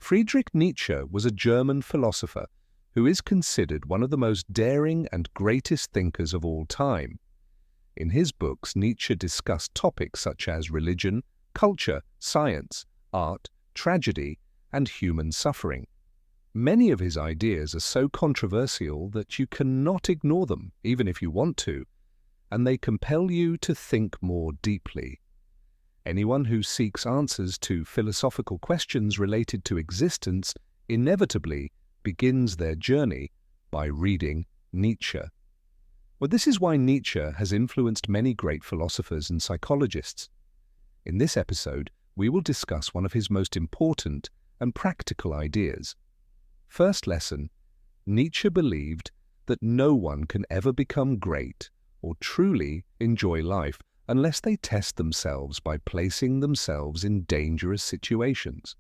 Friedrich Nietzsche was a German philosopher who is considered one of the most daring and greatest thinkers of all time. In his books, Nietzsche discussed topics such as religion, culture, science, art, tragedy, and human suffering. Many of his ideas are so controversial that you cannot ignore them, even if you want to, and they compel you to think more deeply. Anyone who seeks answers to philosophical questions related to existence inevitably begins their journey by reading Nietzsche. Well, this is why Nietzsche has influenced many great philosophers and psychologists. In this episode, we will discuss one of his most important and practical ideas. First lesson: Nietzsche believed that no one can ever become great or truly enjoy life unless they test themselves by placing themselves in dangerous situations.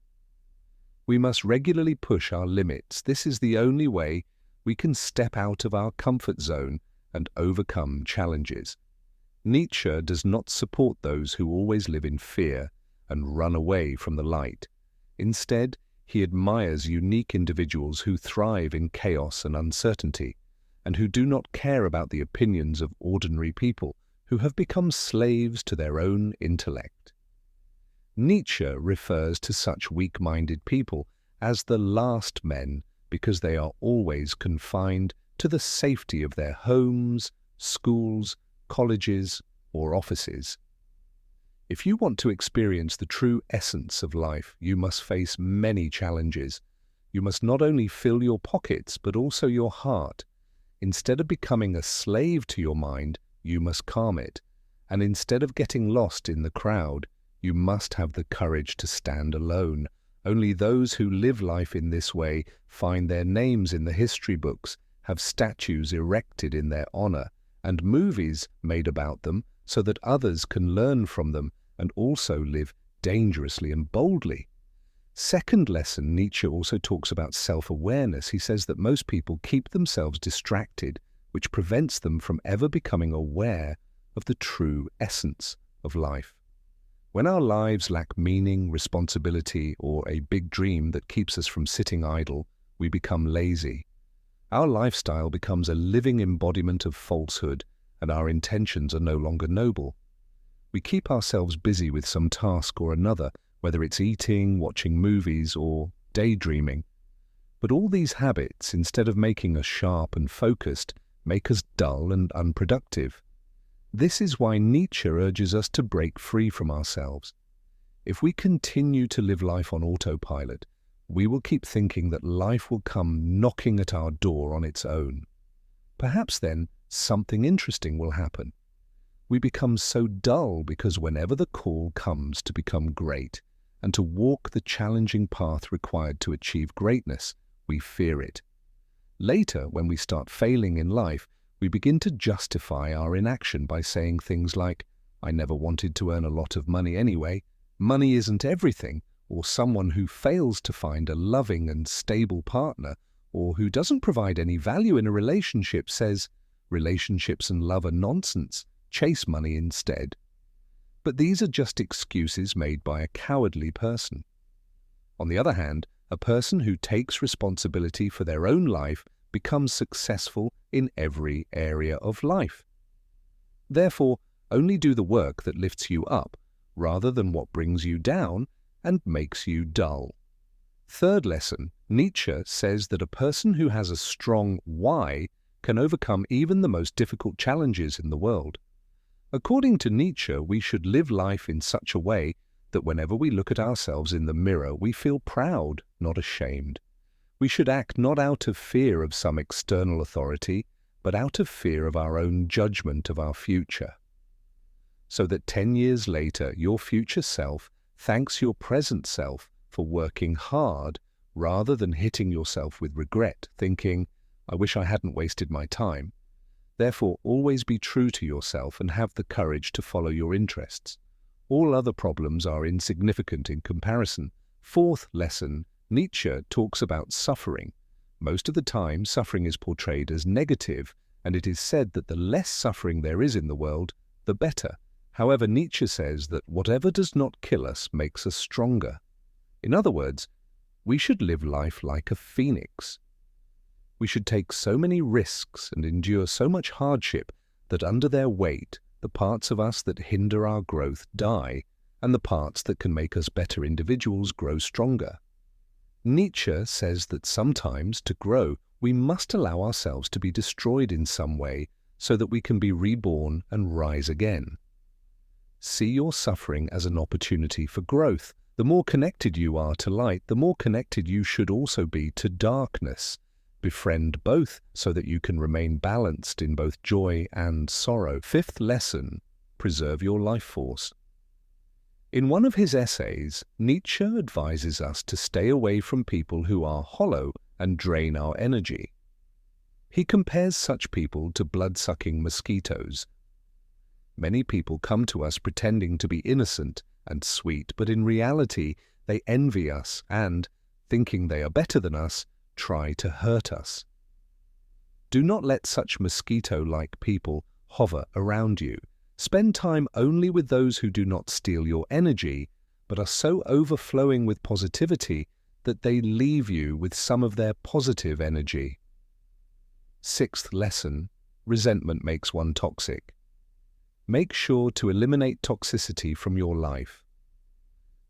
We must regularly push our limits. This is the only way we can step out of our comfort zone and overcome challenges. Nietzsche does not support those who always live in fear and run away from the light. Instead, he admires unique individuals who thrive in chaos and uncertainty, and who do not care about the opinions of ordinary people who have become slaves to their own intellect. Nietzsche refers to such weak-minded people as the last men because they are always confined to the safety of their homes, schools, colleges, or offices. If you want to experience the true essence of life, you must face many challenges. You must not only fill your pockets, but also your heart. Instead of becoming a slave to your mind, you must calm it. And instead of getting lost in the crowd, you must have the courage to stand alone. Only those who live life in this way find their names in the history books, have statues erected in their honor, and movies made about them so that others can learn from them and also live dangerously and boldly. Second lesson, Nietzsche also talks about self-awareness. He says that most people keep themselves distracted, which prevents them from ever becoming aware of the true essence of life. When our lives lack meaning, responsibility, or a big dream that keeps us from sitting idle, we become lazy. Our lifestyle becomes a living embodiment of falsehood, and our intentions are no longer noble. We keep ourselves busy with some task or another, whether it's eating, watching movies, or daydreaming. But all these habits, instead of making us sharp and focused, make us dull and unproductive. This is why Nietzsche urges us to break free from ourselves. If we continue to live life on autopilot, we will keep thinking that life will come knocking at our door on its own. Perhaps then something interesting will happen. We become so dull because whenever the call comes to become great and to walk the challenging path required to achieve greatness, we fear it. Later, when we start failing in life, we begin to justify our inaction by saying things like, "I never wanted to earn a lot of money anyway," "money isn't everything," or someone who fails to find a loving and stable partner, or who doesn't provide any value in a relationship says, "Relationships and love are nonsense, chase money instead." But these are just excuses made by a cowardly person. On the other hand, a person who takes responsibility for their own life becomes successful in every area of life. Therefore, only do the work that lifts you up, rather than what brings you down and makes you dull. Third lesson, Nietzsche says that a person who has a strong why can overcome even the most difficult challenges in the world. According to Nietzsche, we should live life in such a way that whenever we look at ourselves in the mirror, we feel proud, not ashamed. We should act not out of fear of some external authority, but out of fear of our own judgment of our future. So that 10 years later, your future self thanks your present self for working hard, rather than hitting yourself with regret, thinking, "I wish I hadn't wasted my time." Therefore, always be true to yourself and have the courage to follow your interests. All other problems are insignificant in comparison. Fourth lesson, Nietzsche talks about suffering. Most of the time, suffering is portrayed as negative, and it is said that the less suffering there is in the world, the better. However, Nietzsche says that whatever does not kill us makes us stronger. In other words, We should live life like a phoenix. We should take so many risks and endure so much hardship that under their weight, the parts of us that hinder our growth die, and the parts that can make us better individuals grow stronger. Nietzsche says that sometimes, to grow, we must allow ourselves to be destroyed in some way so that we can be reborn and rise again. See your suffering as an opportunity for growth. The more connected you are to light, the more connected you should also be to darkness. Befriend both so that you can remain balanced in both joy and sorrow. Fifth lesson, preserve your life force. In one of his essays, Nietzsche advises us to stay away from people who are hollow and drain our energy. He compares such people to blood-sucking mosquitoes. Many people come to us pretending to be innocent and sweet, but in reality they envy us and, thinking they are better than us, try to hurt us. Do not let such mosquito-like people hover around you. Spend time only with those who do not steal your energy, but are so overflowing with positivity that they leave you with some of their positive energy. Sixth lesson, resentment makes one toxic. Make sure to eliminate toxicity from your life.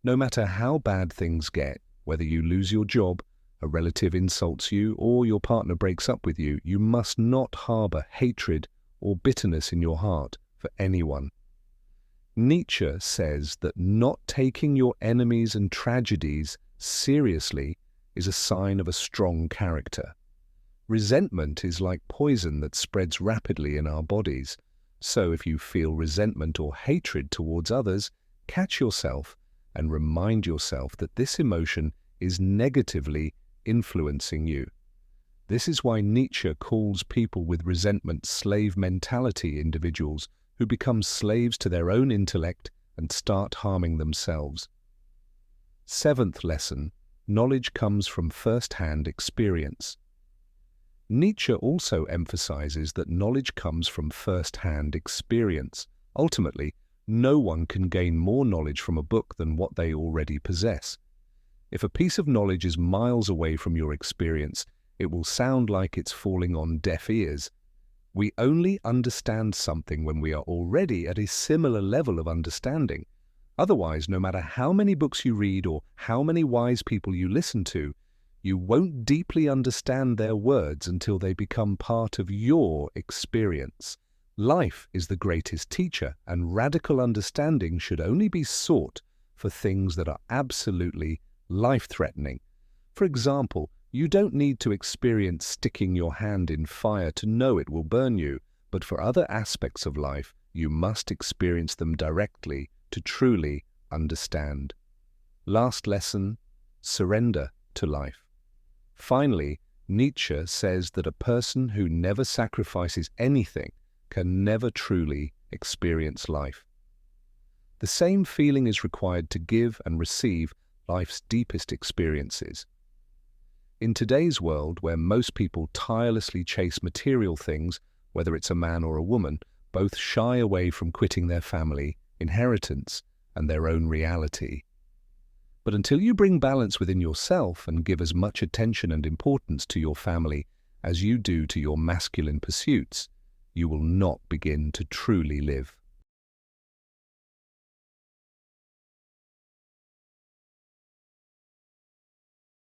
No matter how bad things get, whether you lose your job, a relative insults you, or your partner breaks up with you, you must not harbor hatred or bitterness in your heart for anyone. Nietzsche says that not taking your enemies and tragedies seriously is a sign of a strong character. Resentment is like poison that spreads rapidly in our bodies. So if you feel resentment or hatred towards others, catch yourself and remind yourself that this emotion is negatively influencing you. This is why Nietzsche calls people with resentment slave mentality individuals who become slaves to their own intellect and start harming themselves. Seventh lesson, knowledge comes from first-hand experience. Nietzsche also emphasizes that knowledge comes from first-hand experience. Ultimately, no one can gain more knowledge from a book than what they already possess. If a piece of knowledge is miles away from your experience, it will sound like it's falling on deaf ears. We only understand something when we are already at a similar level of understanding. Otherwise, no matter how many books you read or how many wise people you listen to, you won't deeply understand their words until they become part of your experience. Life is the greatest teacher, and radical understanding should only be sought for things that are absolutely life-threatening. For example, you don't need to experience sticking your hand in fire to know it will burn you, but for other aspects of life, you must experience them directly to truly understand. Last lesson, surrender to life. Finally, Nietzsche says that a person who never sacrifices anything can never truly experience life. The same feeling is required to give and receive life's deepest experiences. In today's world, where most people tirelessly chase material things, whether it's a man or a woman, both shy away from quitting their family, inheritance, and their own reality. But until you bring balance within yourself and give as much attention and importance to your family as you do to your masculine pursuits, you will not begin to truly live.